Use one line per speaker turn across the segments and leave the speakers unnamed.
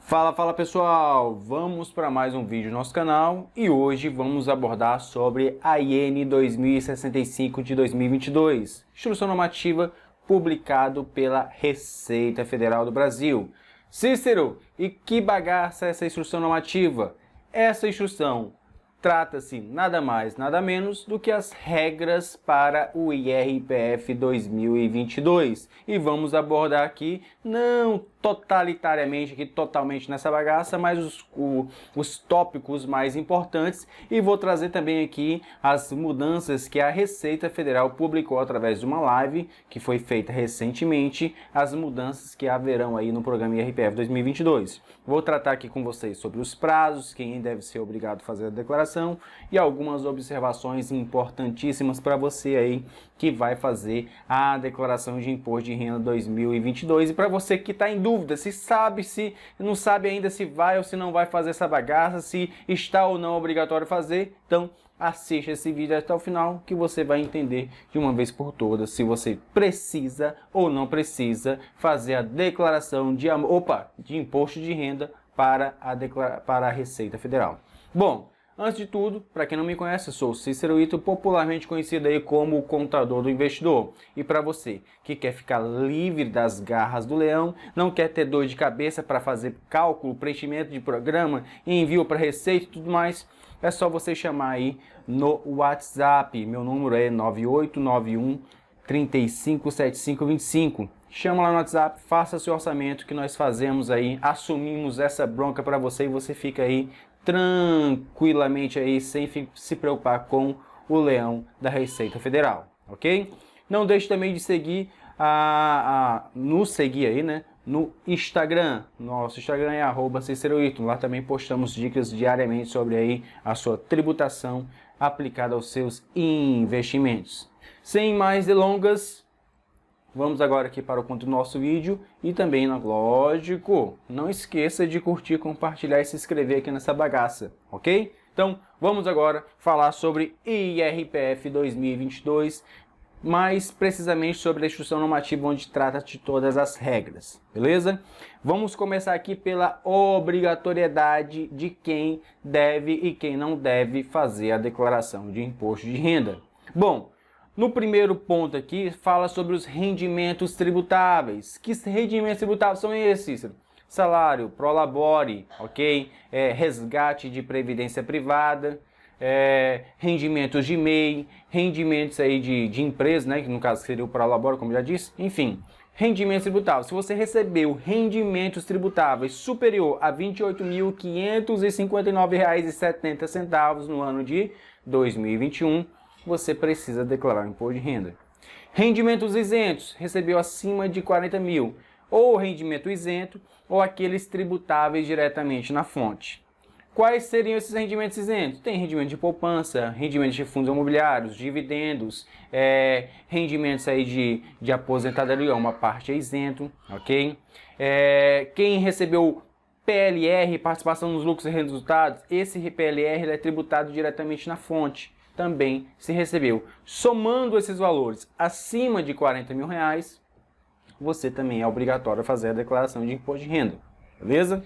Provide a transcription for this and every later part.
Fala pessoal, vamos para mais um vídeo no nosso canal e hoje vamos abordar sobre a IN 2065 de 2022, Instrução Normativa publicado pela Receita Federal do Brasil. Cícero, e que bagaça é essa instrução normativa? Essa instrução trata-se nada mais, nada menos do que as regras para o IRPF 2022. E vamos abordar aqui, não totalitariamente, aqui totalmente nessa bagaça, mas os tópicos mais importantes. E vou trazer também aqui as mudanças que a Receita Federal publicou através de uma live que foi feita recentemente, as mudanças que haverão aí no programa IRPF 2022. Vou tratar aqui com vocês sobre os prazos, quem deve ser obrigado a fazer a declaração e algumas observações importantíssimas para você aí que vai fazer a declaração de imposto de renda 2022. E para você que está em dúvida, se não sabe ainda se vai ou se não vai fazer essa bagaça, se está ou não obrigatório fazer, então assista esse vídeo até o final que você vai entender de uma vez por todas se você precisa ou não precisa fazer a declaração de imposto de renda para a Receita Federal. Bom, antes de tudo, para quem não me conhece, eu sou o Cícero Ito, popularmente conhecido aí como o Contador do Investidor. E para você que quer ficar livre das garras do leão, não quer ter dor de cabeça para fazer cálculo, preenchimento de programa, envio para Receita e tudo mais, é só você chamar aí no WhatsApp. Meu número é 9891 357525. Chama lá no WhatsApp, faça seu orçamento que nós fazemos aí, assumimos essa bronca para você e você fica aí tranquilamente aí, sem se preocupar com o leão da Receita Federal, ok? Não deixe também de seguir nos seguir aí, né? No Instagram. Nosso Instagram é @CíceroIto. Lá também postamos dicas diariamente sobre aí a sua tributação aplicada aos seus investimentos. Sem mais delongas, vamos agora aqui para o conteúdo do nosso vídeo e também, lógico, não esqueça de curtir, compartilhar e se inscrever aqui nessa bagaça, ok? Então, vamos agora falar sobre IRPF 2022, mais precisamente sobre a instrução normativa onde trata de todas as regras, beleza? Vamos começar aqui pela obrigatoriedade de quem deve e quem não deve fazer a declaração de imposto de renda. Bom, no primeiro ponto aqui, fala sobre os rendimentos tributáveis. Que rendimentos tributáveis são esses, Cícero? Salário, prolabore, ok? Resgate de previdência privada, rendimentos de MEI, rendimentos aí de empresa, né? Que no caso seria o prolabore, como já disse. Enfim, rendimentos tributáveis. Se você recebeu rendimentos tributáveis superior a R$ 28.559,70 no ano de 2021, você precisa declarar o imposto de renda. Rendimentos isentos, recebeu acima de 40 mil, ou rendimento isento, ou aqueles tributáveis diretamente na fonte. Quais seriam esses rendimentos isentos? Tem rendimento de poupança, rendimentos de fundos imobiliários, dividendos, rendimentos aí de aposentadoria, uma parte é isento, ok? Quem recebeu PLR, participação nos lucros e resultados, esse PLR é tributado diretamente na fonte. Também se recebeu. Somando esses valores acima de 40 mil reais, você também é obrigatório a fazer a declaração de imposto de renda, beleza?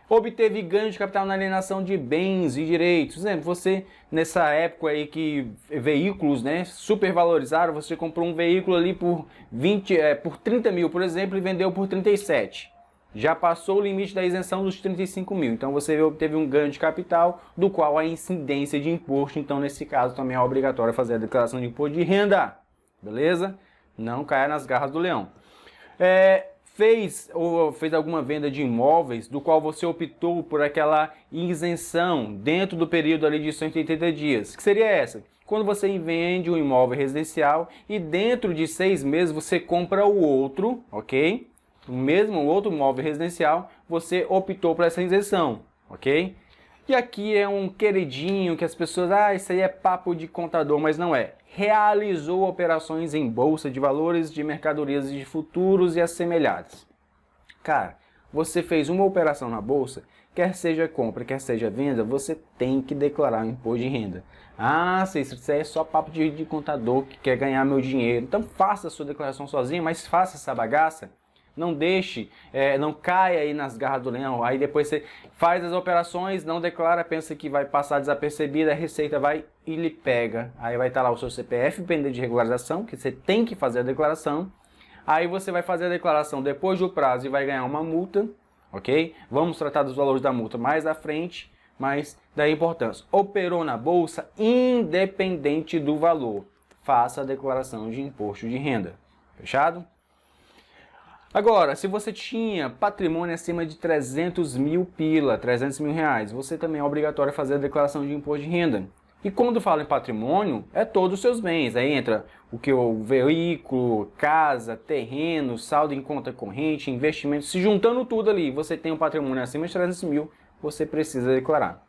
Obteve ganho de capital na alienação de bens e direitos. Por exemplo, você nessa época aí que veículos, né, supervalorizaram, você comprou um veículo ali por 30 mil, por exemplo, e vendeu por 37. Já passou o limite da isenção dos 35 mil. Então você obteve um ganho de capital, do qual a incidência de imposto, então nesse caso também é obrigatório fazer a declaração de imposto de renda. Beleza? Não caia nas garras do leão. Fez alguma venda de imóveis, do qual você optou por aquela isenção dentro do período ali de 180 dias. Que seria essa? Quando você vende um imóvel residencial e dentro de 6 meses você compra o outro, ok? O outro imóvel residencial, você optou por essa isenção, ok? E aqui é um queridinho que as pessoas, isso aí é papo de contador, mas não é. Realizou operações em bolsa de valores, de mercadorias de futuros e assemelhadas. Cara, você fez uma operação na bolsa, quer seja compra, quer seja venda, você tem que declarar o imposto de renda. Cícero, isso aí é só papo de contador que quer ganhar meu dinheiro. Então faça a sua declaração sozinho, mas faça essa bagaça Não deixe, não caia aí nas garras do leão. Aí depois você faz as operações, não declara, pensa que vai passar desapercebida, a Receita vai e lhe pega. Aí vai estar lá o seu CPF pendente de regularização, que você tem que fazer a declaração. Aí você vai fazer a declaração depois do prazo e vai ganhar uma multa, ok? Vamos tratar dos valores da multa mais à frente, mas da importância. Operou na bolsa, independente do valor, faça a declaração de imposto de renda. Fechado? Agora, se você tinha patrimônio acima de 300 mil pila, 300 mil reais, você também é obrigatório fazer a declaração de imposto de renda. E quando fala em patrimônio, é todos os seus bens. Aí entra o veículo, casa, terreno, saldo em conta corrente, investimento. Se juntando tudo ali, você tem um patrimônio acima de 300 mil, você precisa declarar.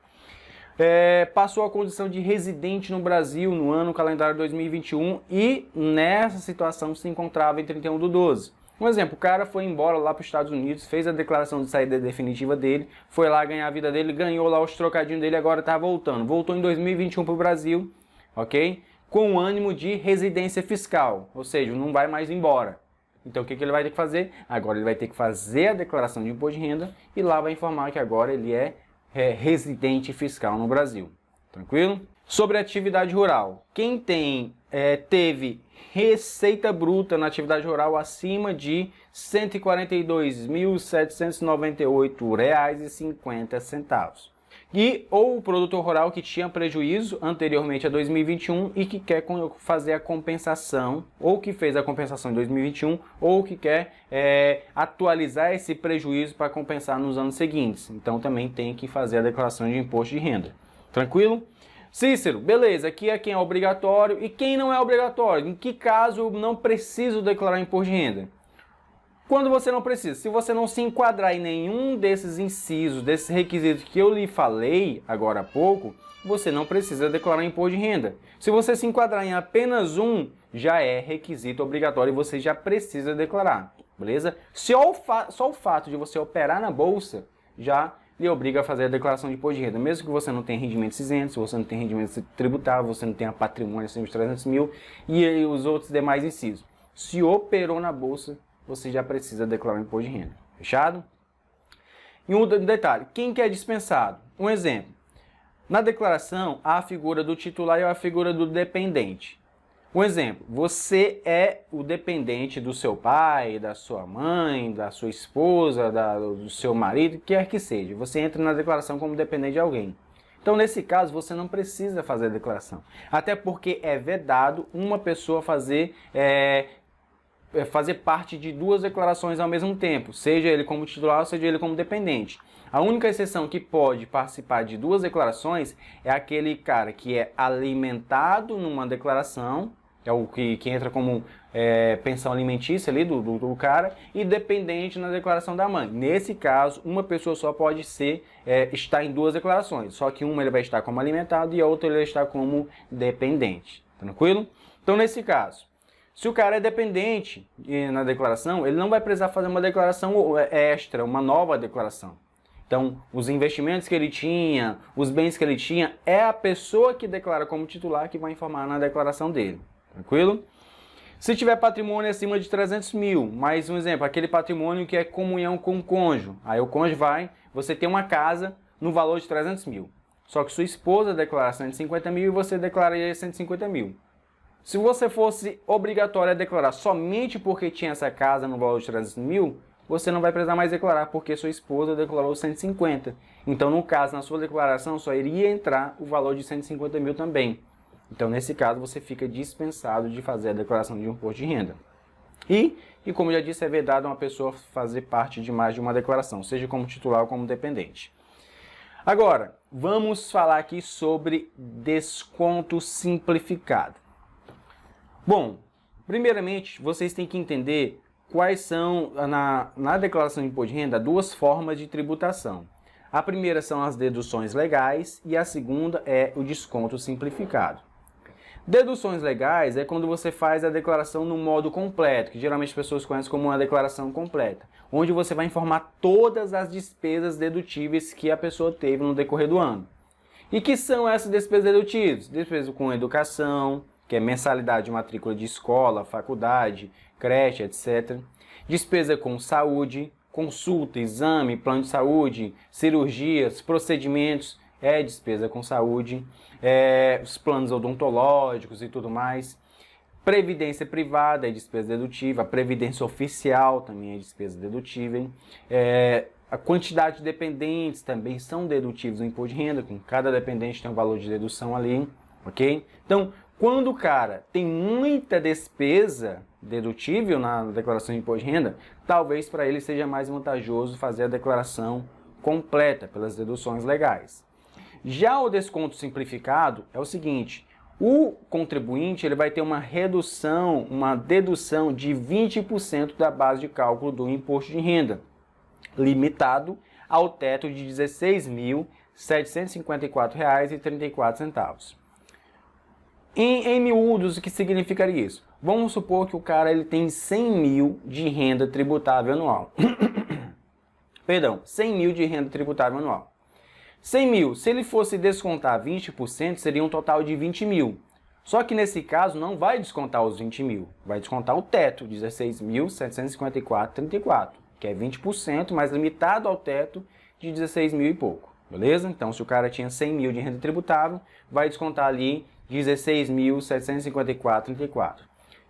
Passou a condição de residente no Brasil no ano calendário 2021 e nessa situação se encontrava em 31/12. Um exemplo, o cara foi embora lá para os Estados Unidos, fez a declaração de saída definitiva dele, foi lá ganhar a vida dele, ganhou lá os trocadinhos dele, agora está voltando. Voltou em 2021 para o Brasil, ok? Com o ânimo de residência fiscal, ou seja, não vai mais embora. Então o que ele vai ter que fazer? Agora ele vai ter que fazer a declaração de imposto de renda e lá vai informar que agora ele é residente fiscal no Brasil. Tranquilo? Sobre a atividade rural. Quem teve receita bruta na atividade rural acima de R$ 142.798,50. Ou o produtor rural que tinha prejuízo anteriormente a 2021 e que quer fazer a compensação, ou que fez a compensação em 2021, ou que quer atualizar esse prejuízo para compensar nos anos seguintes. Então também tem que fazer a declaração de imposto de renda. Tranquilo? Cícero, beleza, aqui é quem é obrigatório e quem não é obrigatório. Em que caso eu não preciso declarar imposto de renda? Quando você não precisa, se você não se enquadrar em nenhum desses incisos, desses requisitos que eu lhe falei agora há pouco, você não precisa declarar imposto de renda. Se você se enquadrar em apenas um, já é requisito obrigatório e você já precisa declarar, beleza? Só o fato de você operar na bolsa já lhe obriga a fazer a declaração de imposto de renda, mesmo que você não tenha rendimentos isentos, se você não tem rendimento tributável, você não tenha patrimônio acima de 300 mil e os outros demais incisos. Se operou na bolsa, você já precisa declarar o imposto de renda. Fechado? E um detalhe, quem que é dispensado? Um exemplo, na declaração há a figura do titular e a figura do dependente. Um exemplo, você é o dependente do seu pai, da sua mãe, da sua esposa, do seu marido, quer que seja. Você entra na declaração como dependente de alguém. Então, nesse caso, você não precisa fazer a declaração. Até porque é vedado uma pessoa fazer parte de duas declarações ao mesmo tempo, seja ele como titular, seja ele como dependente. A única exceção que pode participar de duas declarações é aquele cara que é alimentado numa declaração, é o que entra como pensão alimentícia ali do cara, e dependente na declaração da mãe. Nesse caso, uma pessoa só pode estar em duas declarações, só que uma ele vai estar como alimentado e a outra ele vai estar como dependente. Tranquilo? Então, nesse caso, se o cara é dependente na declaração, ele não vai precisar fazer uma declaração extra, uma nova declaração. Então, os investimentos que ele tinha, os bens que ele tinha, é a pessoa que declara como titular que vai informar na declaração dele. Tranquilo? Se tiver patrimônio acima de 300 mil, mais um exemplo, aquele patrimônio que é comunhão com o cônjuge. Aí o cônjuge você tem uma casa no valor de 300 mil. Só que sua esposa declara 150 mil e você declararia 150 mil. Se você fosse obrigatório a declarar somente porque tinha essa casa no valor de 300 mil, você não vai precisar mais declarar porque sua esposa declarou 150. Então, no caso, na sua declaração, só iria entrar o valor de 150 mil também. Então, nesse caso, você fica dispensado de fazer a declaração de imposto de renda. E como já disse, é vedado uma pessoa fazer parte de mais de uma declaração, seja como titular ou como dependente. Agora, vamos falar aqui sobre desconto simplificado. Bom, primeiramente, vocês têm que entender quais são, na declaração de imposto de renda, duas formas de tributação. A primeira são as deduções legais e a segunda é o desconto simplificado. Deduções legais é quando você faz a declaração no modo completo, que geralmente as pessoas conhecem como uma declaração completa, onde você vai informar todas as despesas dedutíveis que a pessoa teve no decorrer do ano. E que são essas despesas dedutíveis? Despesas com educação, que é mensalidade de matrícula de escola, faculdade, creche, etc. despesa com saúde, consulta, exame, plano de saúde, cirurgias, procedimentos, é despesa com saúde, os planos odontológicos e tudo mais. Previdência privada é despesa dedutível, a previdência oficial também é despesa dedutível. A quantidade de dependentes também são dedutíveis no imposto de renda, com cada dependente tem um valor de dedução ali, ok? Então, quando o cara tem muita despesa dedutível na declaração de imposto de renda, talvez para ele seja mais vantajoso fazer a declaração completa pelas deduções legais. Já o desconto simplificado é o seguinte: o contribuinte ele vai ter uma redução, uma dedução de 20% da base de cálculo do imposto de renda, limitado ao teto de R$ 16.754,34. Em miúdos, o que significaria isso? Vamos supor que o cara ele tem 100 mil de renda tributável anual. Perdão, 100 mil de renda tributável anual. 100 mil, se ele fosse descontar 20%, seria um total de 20 mil. Só que nesse caso não vai descontar os 20 mil, vai descontar o teto, 16.754,34, que é 20%, mas limitado ao teto de 16 mil e pouco, beleza? Então, se o cara tinha 100 mil de renda tributável, vai descontar ali 16.754,34.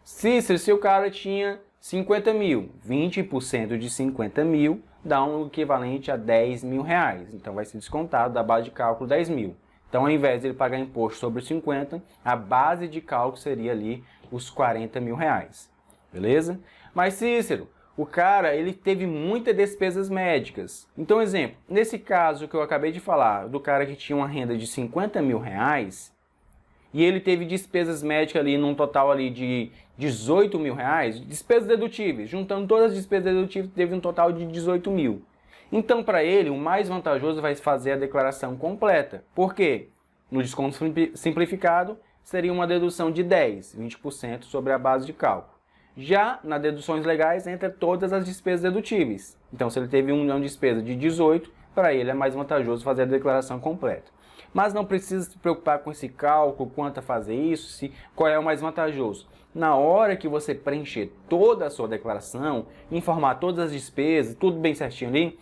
Se o cara tinha 50 mil, 20% de 50 mil dá um equivalente a 10 mil reais. Então, vai ser descontado da base de cálculo 10 mil. Então, ao invés de ele pagar imposto sobre 50, a base de cálculo seria ali os 40 mil reais. Beleza? Mas, Cícero, o cara ele teve muitas despesas médicas. Então, exemplo, nesse caso que eu acabei de falar, do cara que tinha uma renda de 50 mil reais, e ele teve despesas médicas ali num total ali de 18 mil reais, despesas dedutíveis, juntando todas as despesas dedutíveis, teve um total de 18 mil. Então, para ele, o mais vantajoso vai fazer a declaração completa. Por quê? No desconto simplificado, seria uma dedução de 20% sobre a base de cálculo. Já nas deduções legais, entra todas as despesas dedutíveis. Então, se ele teve uma despesa de 18, para ele é mais vantajoso fazer a declaração completa. Mas não precisa se preocupar com esse cálculo, quanto a fazer isso, qual é o mais vantajoso. Na hora que você preencher toda a sua declaração, informar todas as despesas, tudo bem certinho ali,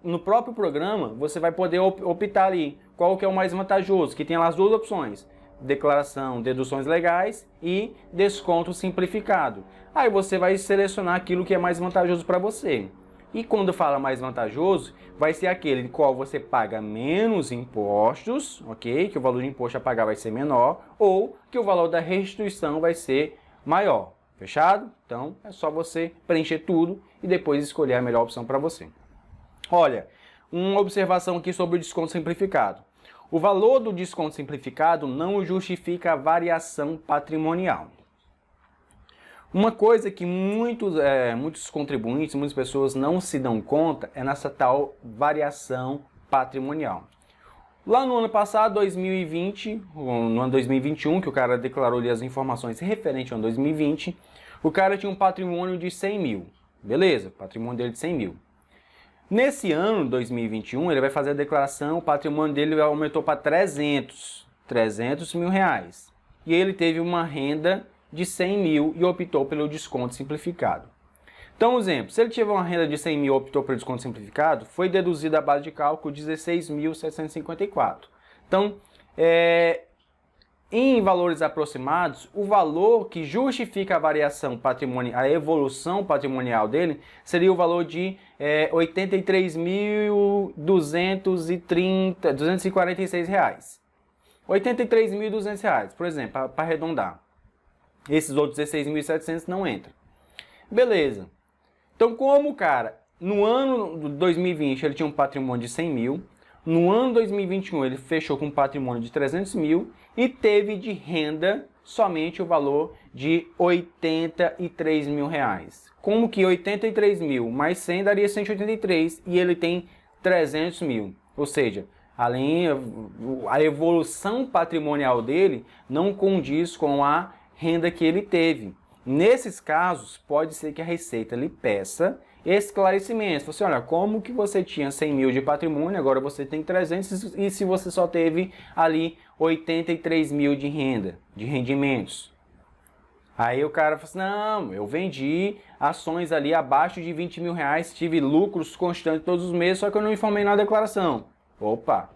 no próprio programa você vai poder optar ali qual que é o mais vantajoso, que tem lá as duas opções: declaração, deduções legais e desconto simplificado. Aí você vai selecionar aquilo que é mais vantajoso para você. E quando fala mais vantajoso, vai ser aquele em qual você paga menos impostos, ok? Que o valor de imposto a pagar vai ser menor, ou que o valor da restituição vai ser maior. Fechado? Então, é só você preencher tudo e depois escolher a melhor opção para você. Olha, uma observação aqui sobre o desconto simplificado. O valor do desconto simplificado não justifica a variação patrimonial. Uma coisa que muitos contribuintes, muitas pessoas não se dão conta é nessa tal variação patrimonial. Lá no ano passado, 2020, no ano 2021, que o cara declarou ali as informações referentes ao ano 2020, o cara tinha um patrimônio de 100 mil. Beleza, patrimônio dele de 100 mil. Nesse ano, 2021, ele vai fazer a declaração, o patrimônio dele aumentou para 300 mil reais. E ele teve uma renda de 100 mil e optou pelo desconto simplificado. Então, exemplo, se ele tiver uma renda de 100 mil e optou pelo desconto simplificado, foi deduzida a base de cálculo 16.754. Então, em valores aproximados, o valor que justifica a variação patrimonial, a evolução patrimonial dele, seria o valor de R$ 83.246. R$ 83.200, por exemplo, para arredondar. Esses outros 16.700 não entram. Beleza. Então, como o cara, no ano de 2020, ele tinha um patrimônio de 100 mil, no ano 2021 ele fechou com um patrimônio de 300 mil e teve de renda somente o valor de 83 mil reais. Como que 83 mil mais 100 daria 183 e ele tem 300 mil. Ou seja, a evolução patrimonial dele não condiz com a renda que ele teve. Nesses casos, pode ser que a Receita lhe peça esclarecimentos. Você, olha, como que você tinha 100 mil de patrimônio, agora você tem 300, e se você só teve ali 83 mil de renda, de rendimentos? Aí o cara fala assim, não, eu vendi ações ali abaixo de 20 mil reais, tive lucros constantes todos os meses, só que eu não informei na declaração. Opa,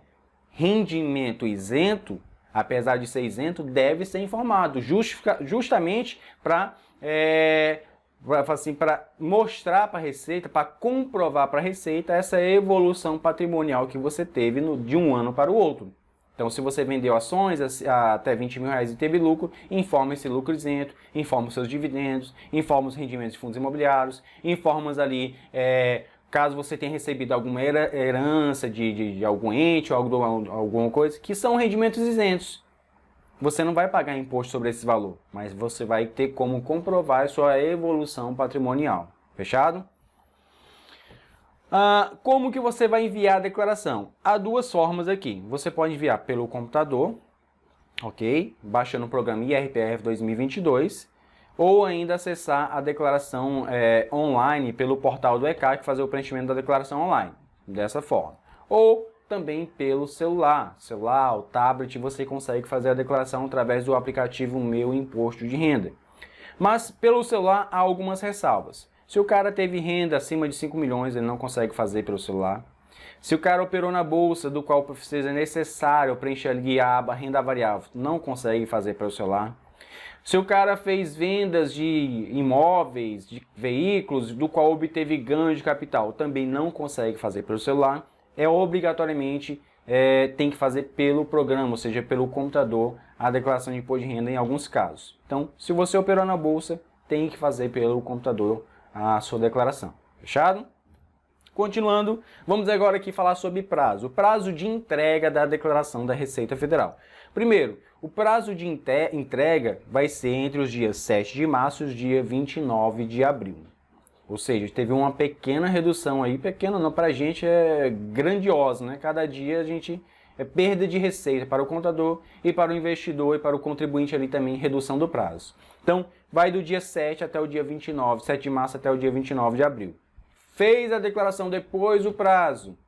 rendimento isento, apesar de ser isento, deve ser informado, justamente para mostrar para a Receita, para comprovar para a Receita essa evolução patrimonial que você teve de um ano para o outro. Então, se você vendeu ações até 20 mil reais e teve lucro, informa esse lucro isento, informa os seus dividendos, informa os rendimentos de fundos imobiliários, informa ali, caso você tenha recebido alguma herança de algum ente ou alguma coisa, que são rendimentos isentos. Você não vai pagar imposto sobre esse valor, mas você vai ter como comprovar a sua evolução patrimonial. Fechado? Como que você vai enviar a declaração? Há duas formas aqui. Você pode enviar pelo computador, ok? Baixando o programa IRPF 2022, ou ainda acessar a declaração online pelo portal do ECAC, fazer o preenchimento da declaração online, dessa forma. Ou também pelo celular, ou tablet, você consegue fazer a declaração através do aplicativo Meu Imposto de Renda. Mas pelo celular há algumas ressalvas. Se o cara teve renda acima de 5 milhões, ele não consegue fazer pelo celular. Se o cara operou na bolsa, do qual precisa necessário preencher ali a aba renda variável, não consegue fazer pelo celular. Se o cara fez vendas de imóveis, de veículos, do qual obteve ganho de capital, também não consegue fazer pelo celular. Obrigatoriamente tem que fazer pelo programa, ou seja, pelo computador, a declaração de imposto de renda em alguns casos. Então, se você operou na bolsa, tem que fazer pelo computador a sua declaração. Fechado? Continuando, vamos agora aqui falar sobre prazo. O prazo de entrega da declaração da Receita Federal. Primeiro, o prazo de entrega vai ser entre os dias 7 de março e os dias 29 de abril. Ou seja, teve uma pequena redução aí, pequena não, para a gente é grandiosa, né? Cada dia a gente é perda de receita para o contador e para o investidor e para o contribuinte ali também, redução do prazo. Então, vai do dia 7 até o dia 29, 7 de março até o dia 29 de abril. Fez a declaração depois do prazo,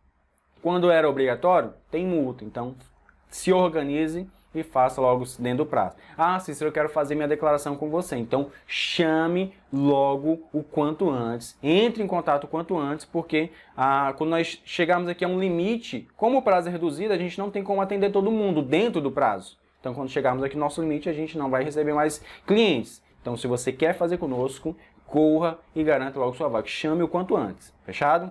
quando era obrigatório, tem multa. Então, se organize e faça logo dentro do prazo. Cícero, eu quero fazer minha declaração com você. Então, chame logo o quanto antes. Entre em contato o quanto antes, porque quando nós chegarmos aqui a um limite, como o prazo é reduzido, a gente não tem como atender todo mundo dentro do prazo. Então, quando chegarmos aqui no nosso limite, a gente não vai receber mais clientes. Então, se você quer fazer conosco, corra e garanta logo sua vaga. Chame o quanto antes. Fechado?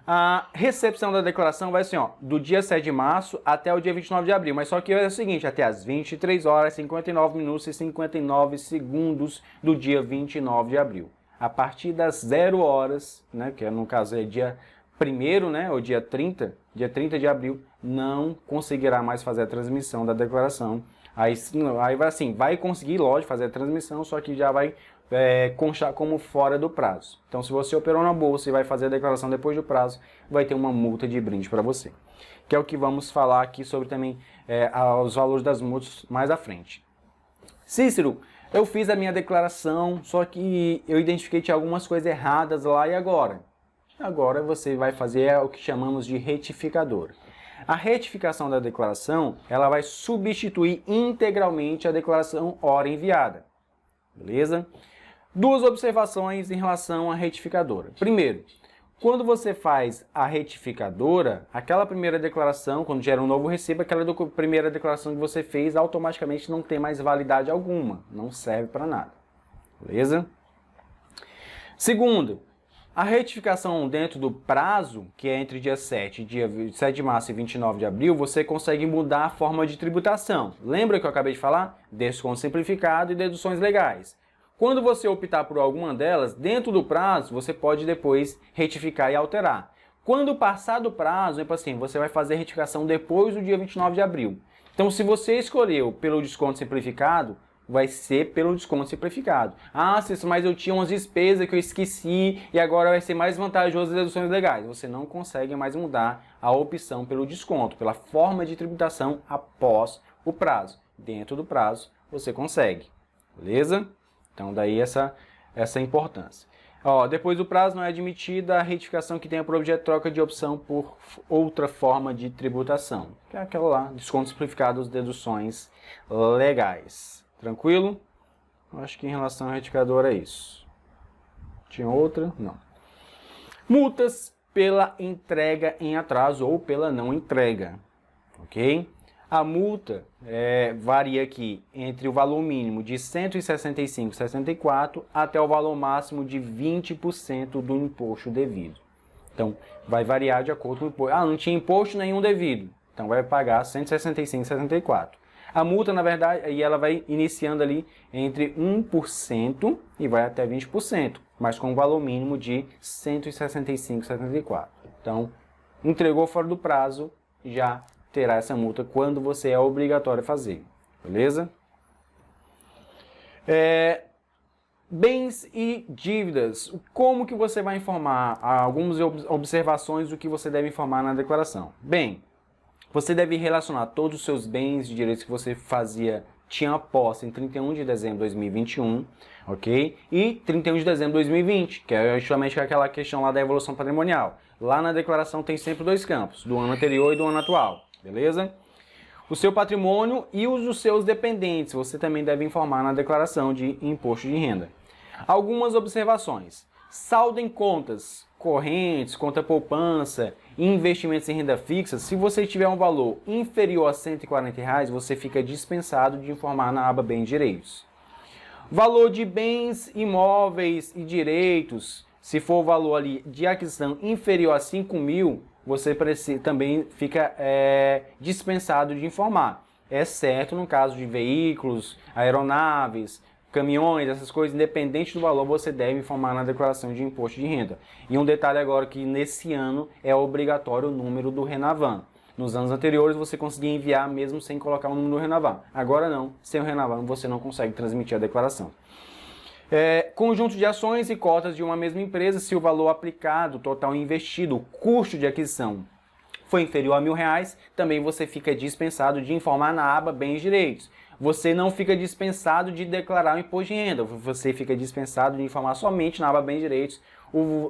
A recepção da declaração vai ser do dia 7 de março até o dia 29 de abril. Mas só que é o seguinte, até as 23 horas, 59 minutos e 59 segundos do dia 29 de abril. A partir das 0 horas, né, que no caso é dia 1º, né, ou dia 30 de abril, não conseguirá mais fazer a transmissão da declaração. Aí vai conseguir, lógico, fazer a transmissão, só que já vai constar como fora do prazo. Então, se você operou na bolsa e vai fazer a declaração depois do prazo, vai ter uma multa de brinde para você. Que é o que vamos falar aqui sobre também os valores das multas mais à frente. Cícero, eu fiz a minha declaração, só que eu identifiquei que tinha algumas coisas erradas lá e agora? Agora você vai fazer o que chamamos de retificador. A retificação da declaração, ela vai substituir integralmente a declaração hora enviada. Beleza? Duas observações em relação à retificadora. Primeiro, quando você faz a retificadora, aquela primeira declaração, quando gera um novo recibo, aquela primeira declaração que você fez, automaticamente não tem mais validade alguma. Não serve para nada. Beleza? Segundo, a retificação dentro do prazo, que é entre dia 7 de março e 29 de abril, você consegue mudar a forma de tributação. Lembra que eu acabei de falar? Desconto simplificado e deduções legais. Quando você optar por alguma delas, dentro do prazo, você pode depois retificar e alterar. Quando passar do prazo, você vai fazer a retificação depois do dia 29 de abril. Então, se você escolheu pelo desconto simplificado, vai ser pelo desconto simplificado. Cícero, mas eu tinha umas despesas que eu esqueci e agora vai ser mais vantajoso as deduções legais. Você não consegue mais mudar a opção pelo desconto, pela forma de tributação após o prazo. Dentro do prazo, você consegue. Beleza? Então, daí essa importância. Depois do prazo não é admitida a retificação que tenha por objeto troca de opção por outra forma de tributação. Que é aquela lá, desconto simplificado, deduções legais. Tranquilo? Acho que em relação ao retificador é isso. Tinha outra? Não. Multas pela entrega em atraso ou pela não entrega, ok? A multa varia aqui entre o valor mínimo de R$ 165,64 até o valor máximo de 20% do imposto devido. Então, vai variar de acordo com o imposto. Ah, não tinha imposto nenhum devido, então vai pagar R$ 165,64. A multa, na verdade, aí ela vai iniciando ali entre 1% e vai até 20%, mas com um valor mínimo de R$ 165,74. Então, entregou fora do prazo, já terá essa multa quando você é obrigatório a fazer, beleza? Bens e dívidas. Como que você vai informar? Algumas observações do que você deve informar na declaração. Bem, você deve relacionar todos os seus bens e direitos que você tinha posse em 31 de dezembro de 2021, ok? E 31 de dezembro de 2020, que é justamente aquela questão lá da evolução patrimonial. Lá na declaração tem sempre dois campos, do ano anterior e do ano atual, beleza? O seu patrimônio e os dos seus dependentes, você também deve informar na declaração de imposto de renda. Algumas observações. Saldo em contas correntes, conta poupança, investimentos em renda fixa, se você tiver um valor inferior a R$ 140, você fica dispensado de informar na aba Bens e Direitos. Valor de bens, imóveis e direitos, se for o valor ali de aquisição inferior a 5 mil, você também fica dispensado de informar, exceto no caso de veículos, aeronaves, caminhões, essas coisas, independente do valor, você deve informar na declaração de imposto de renda. E um detalhe agora que nesse ano é obrigatório o número do Renavan. Nos anos anteriores você conseguia enviar mesmo sem colocar o número do Renavan. Agora não, sem o Renavan você não consegue transmitir a declaração. Conjunto de ações e cotas de uma mesma empresa, se o valor aplicado, total investido, o custo de aquisição foi inferior a R$ 1.000, também você fica dispensado de informar na aba Bens e Direitos. Você não fica dispensado de declarar o imposto de renda, você fica dispensado de informar somente na aba Bens e Direitos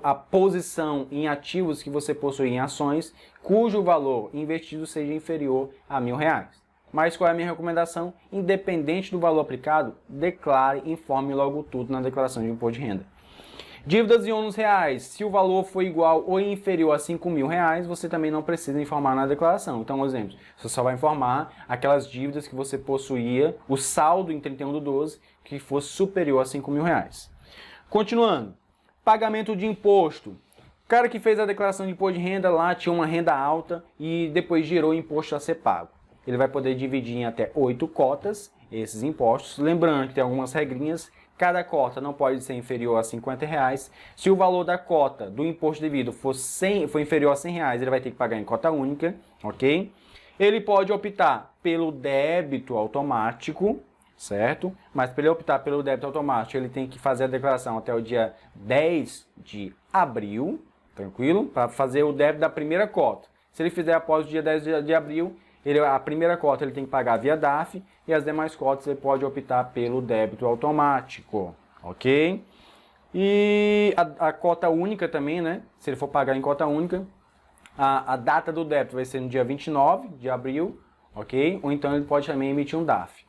a posição em ativos que você possui em ações, cujo valor investido seja inferior a R$ 1.000. Mas qual é a minha recomendação? Independente do valor aplicado, declare e informe logo tudo na declaração de imposto de renda. Dívidas e ônus reais, se o valor for igual ou inferior a R$ 5.000, você também não precisa informar na declaração. Então, um exemplo, você só vai informar aquelas dívidas que você possuía, o saldo em 31/12, que fosse superior a R$ 5.000. Continuando, pagamento de imposto. O cara que fez a declaração de imposto de renda lá tinha uma renda alta e depois gerou imposto a ser pago. Ele vai poder dividir em até 8 cotas esses impostos. Lembrando que tem algumas regrinhas. Cada cota não pode ser inferior a R$ 50. Se o valor da cota do imposto devido for inferior a R$ 100, ele vai ter que pagar em cota única, ok? Ele pode optar pelo débito automático, certo? Mas para ele optar pelo débito automático, ele tem que fazer a declaração até o dia 10 de abril, tranquilo? Para fazer o débito da primeira cota. Se ele fizer após o dia 10 de abril, a primeira cota ele tem que pagar via DARF e as demais cotas ele pode optar pelo débito automático, ok? E a cota única também, né? Se ele for pagar em cota única, a data do débito vai ser no dia 29 de abril, ok? Ou então ele pode também emitir um DARF.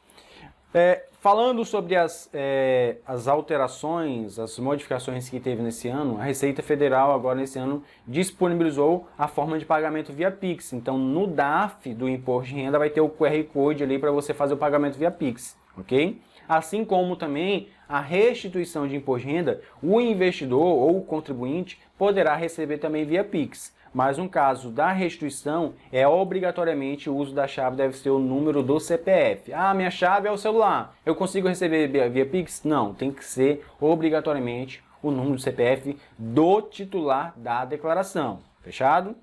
Falando sobre as alterações, as modificações que teve nesse ano, a Receita Federal agora nesse ano disponibilizou a forma de pagamento via Pix. Então no DARF do Imposto de Renda vai ter o QR Code ali para você fazer o pagamento via Pix, ok? Assim como também a restituição de imposto de renda, o investidor ou o contribuinte poderá receber também via Pix. Mas no caso da restituição, obrigatoriamente o uso da chave deve ser o número do CPF. Ah, minha chave é o celular. Eu consigo receber via Pix? Não, tem que ser obrigatoriamente o número do CPF do titular da declaração. Fechado?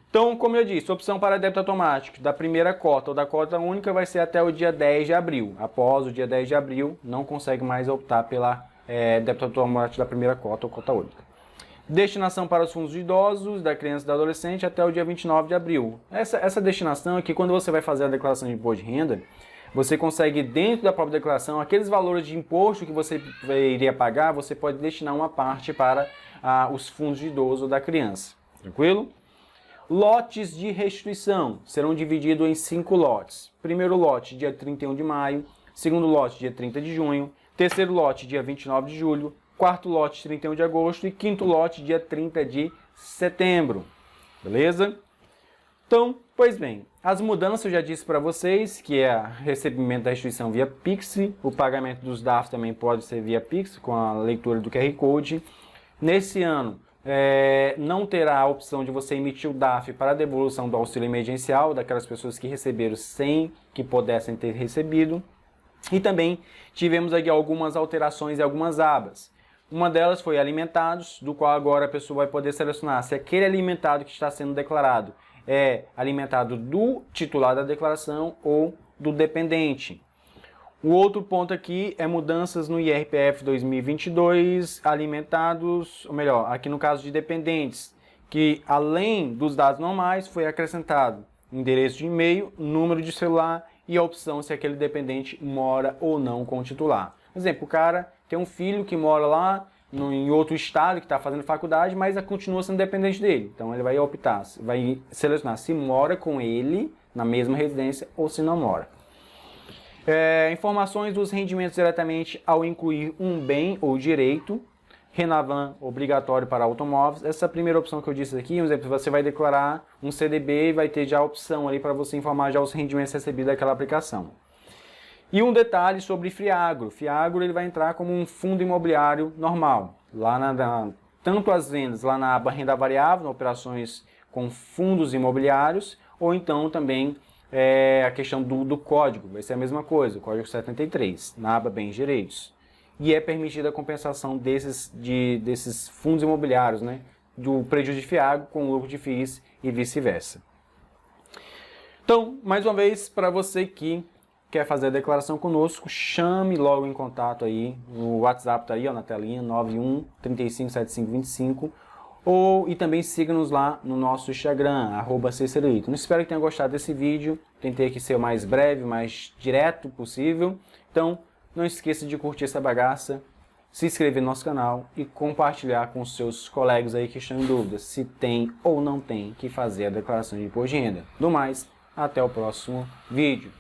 Então, como eu disse, opção para débito automático da primeira cota ou da cota única vai ser até o dia 10 de abril. Após o dia 10 de abril, não consegue mais optar pela débito automático da primeira cota ou cota única. Destinação para os fundos de idosos, da criança e do adolescente até o dia 29 de abril. Essa destinação é que quando você vai fazer a declaração de imposto de renda, você consegue, dentro da própria declaração, aqueles valores de imposto que você iria pagar, você pode destinar uma parte para os fundos de idoso ou da criança. Tranquilo? Lotes de restituição serão divididos em 5 lotes. Primeiro lote, dia 31 de maio. Segundo lote, dia 30 de junho. terceiro lote dia 29 de julho, quarto lote 31 de agosto e quinto lote dia 30 de setembro. Beleza? Então, pois bem, as mudanças eu já disse para vocês, que é recebimento da restituição via Pix, o pagamento dos DARFs também pode ser via Pix, com a leitura do QR Code. Nesse ano, não terá a opção de você emitir o DARF para a devolução do auxílio emergencial daquelas pessoas que receberam sem que pudessem ter recebido. E também tivemos aqui algumas alterações em algumas abas. Uma delas foi alimentados, do qual agora a pessoa vai poder selecionar se aquele alimentado que está sendo declarado é alimentado do titular da declaração ou do dependente. O outro ponto aqui é mudanças no IRPF 2022, alimentados, ou melhor, aqui no caso de dependentes, que além dos dados normais foi acrescentado endereço de e-mail, número de celular e a opção se aquele dependente mora ou não com o titular. Por exemplo, o cara tem um filho que mora lá em outro estado, que está fazendo faculdade, mas continua sendo dependente dele. Então ele vai optar, vai selecionar se mora com ele na mesma residência ou se não mora. Informações dos rendimentos diretamente ao incluir um bem ou direito. Renavan obrigatório para automóveis. Essa primeira opção que eu disse aqui, por exemplo, você vai declarar um CDB e vai ter já a opção ali para você informar já os rendimentos recebidos daquela aplicação. E um detalhe sobre Fiagro. Fiagro ele vai entrar como um fundo imobiliário normal. Lá tanto as vendas lá na aba renda variável, operações com fundos imobiliários, ou então também a questão do código. Vai ser a mesma coisa, o código 73, na aba bens direitos. E é permitida a compensação desses fundos imobiliários, né? Do prejuízo de Fiagro com lucro de FIIs e vice-versa. Então, mais uma vez, para você que quer fazer a declaração conosco, chame logo em contato aí, o WhatsApp tá aí ó, na telinha, 91 35 75 25, e também siga-nos lá no nosso Instagram, @CCRITO. Espero que tenha gostado desse vídeo, tentei aqui ser o mais breve, o mais direto possível, então não esqueça de curtir essa bagaça, se inscrever no nosso canal e compartilhar com os seus colegas aí que estão em dúvida se tem ou não tem que fazer a declaração de imposto de renda. Do mais, até o próximo vídeo.